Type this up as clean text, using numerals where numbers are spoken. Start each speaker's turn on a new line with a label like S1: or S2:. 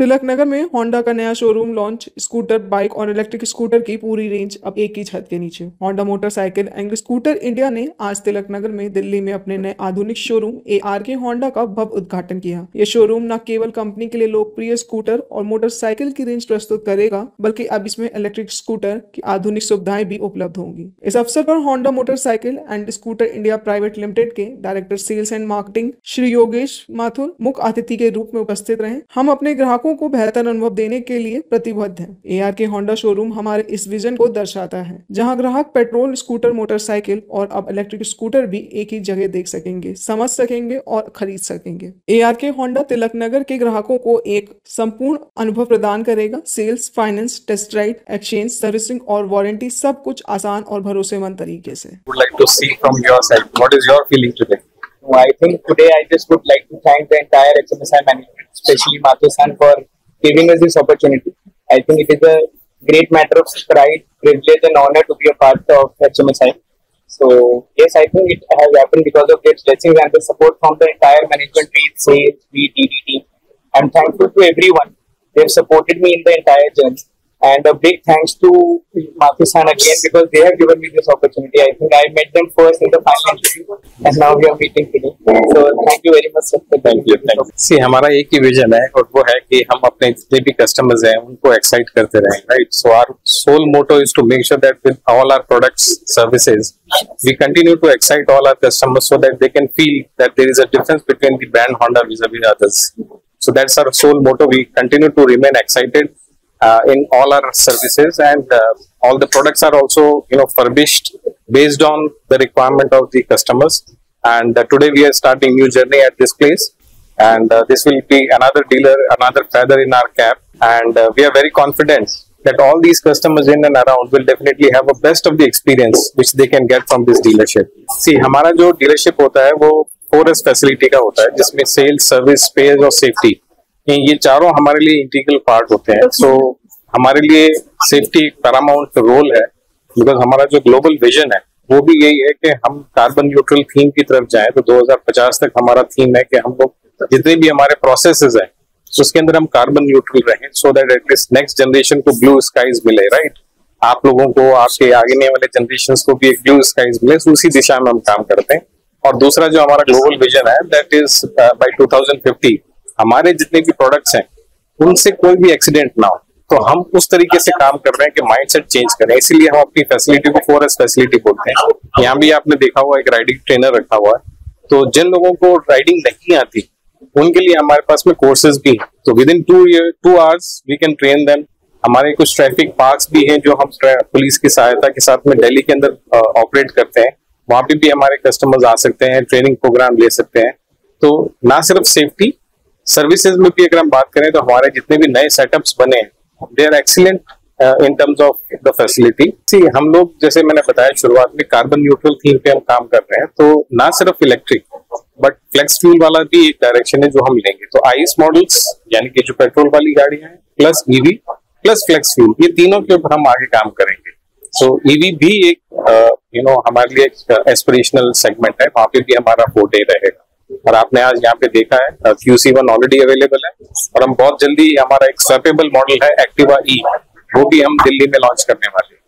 S1: तिलक नगर में होंडा का नया शोरूम लॉन्च। स्कूटर, बाइक और इलेक्ट्रिक स्कूटर की पूरी रेंज अब एक ही छत के नीचे। Honda motorcycle and scooter India ने आज तिलक नगर में दिल्ली में अपने नए आधुनिक शोरूम ARK होंडा का भव्य उद्घाटन किया। यह शोरूम न केवल कंपनी के लिए लोकप्रिय स्कूटर और मोटरसाइकिल की रेंज प्रस्तुत करेगा, बल्कि अब इसमें इलेक्ट्रिक स्कूटर की आधुनिक सुविधाएं भी उपलब्ध होंगी। इस अवसर पर Honda motorcycle and scooter India private limited के director sales and marketing Shri Yogesh Mathur मुख्य अतिथि के रूप में उपस्थित रहे। हम अपने ग्राहकों को बेहतर अनुभव देने के लिए प्रतिबद्ध हैं। ARK होंडा शोरूम हमारे इस विजन को दर्शाता है, जहां ग्राहक पेट्रोल स्कूटर, मोटरसाइकिल और अब इलेक्ट्रिक स्कूटर भी एक ही जगह देख सकेंगे, समझ सकेंगे और खरीद सकेंगे। ARK होंडा तिलक नगर के ग्राहकों को एक संपूर्ण अनुभव प्रदान करेगा। Sales, finance, test ride, exchange, servicing और वारंटी, सब कुछ आसान और भरोसेमंद तरीके से।
S2: Would like to see from your side, what is your feeling today?
S3: I think today I just would like to thank the entire HMSI management, especially Mathu-san, for giving us this opportunity. I think it is a great matter of pride, privilege and honor to be a part of HMSI. So yes, I think it has happened because of their blessings and the support from the entire management, be it sales, be it DDT. I'm thankful to everyone. They've supported me in the entire journey. And a big thanks to Mathu-san again, because they have given me this opportunity. I think I met them first in the final interview and now we are meeting today. So thank you very much sir.
S2: Thank you. See, हमारा एक ही vision है और वो है कि हम अपने जितने भी कस्टमर्स हैं उनको एक्साइट करते रहें, right? So our sole motto is to make sure that with all our products, services, we continue to excite all our customers so that they can feel that there is a difference between the brand Honda vis-a-vis others. So that's our sole motto. We continue to remain excited in all our services, and all the products are also furbished based on the requirement of the customers. And today we are starting new journey at this place, and this will be another dealer, another feather in our cap, and we are very confident that all these customers in and around will definitely have a best of the experience which they can get from this dealership. See, हमारा जो dealership होता है वो 4S facility का होता है, जिसमें sales, service, spares और safety, ये चारों हमारे लिए इंटीग्रल पार्ट होते हैं। सो हमारे लिए सेफ्टी पैरामाउंट रोल है, बिकॉज हमारा जो ग्लोबल विजन है वो भी यही है कि हम कार्बन न्यूट्रल थीम की तरफ जाएं। तो 2050 तक हमारा थीम है कि हम लोग जितने भी हमारे प्रोसेसेस हैं उसके अंदर हम कार्बन न्यूट्रल रहें, so that at least next generation को ब्लू स्काईज मिले, राइट? आप लोगों को, आपके आगे वाले जनरेशन को भी एक ब्लू स्काईज मिले, तो उसी दिशा में हम काम करते हैं। और दूसरा जो हमारा ग्लोबल विजन है, दैट इज बाय 2050 हमारे जितने भी प्रोडक्ट्स हैं उनसे कोई भी एक्सीडेंट ना हो। तो हम उस तरीके से काम कर रहे हैं कि माइंडसेट चेंज करें, इसीलिए हम अपनी फैसिलिटी को 4S फैसिलिटी बोलते हैं। यहाँ भी आपने देखा हुआ एक राइडिंग ट्रेनर रखा हुआ है, तो जिन लोगों को राइडिंग नहीं आती उनके लिए हमारे पास में कोर्सेज भी हैं। तो with in 2 hours we can train them. हमारे कुछ ट्रैफिक पार्क्स भी हैं जो हम पुलिस की सहायता के साथ में दिल्ली के अंदर ऑपरेट करते हैं, वहां पे भी हमारे कस्टमर्स आ सकते हैं, ट्रेनिंग प्रोग्राम ले सकते हैं। तो ना सिर्फ सेफ्टी, सर्विसेज में भी अगर हम बात करें तो हमारे जितने भी नए सेटअप्स बने हैं they are excellent in terms of the facility. See, हम लोग जैसे मैंने बताया शुरुआत में कार्बन न्यूट्रल थीम पे हम काम कर रहे हैं, तो ना सिर्फ इलेक्ट्रिक बट फ्लेक्स फ्यूल वाला भी एक डायरेक्शन है जो हम लेंगे। तो आईस मॉडल्स यानी कि जो पेट्रोल वाली गाड़ियां हैं, plus EV plus flex fuel, ये तीनों के ऊपर हम आगे काम करेंगे। सो ईवी भी एक हमारे लिए एक एस्पिरेशनल सेगमेंट है, वहां पे भी हमारा फोटे रहेगा। और आपने आज यहाँ पे देखा है QC1 ऑलरेडी अवेलेबल है, और हम बहुत जल्दी हमारा एक स्वैपेबल मॉडल है एक्टिवा E, वो भी हम दिल्ली में लॉन्च करने वाले हैं।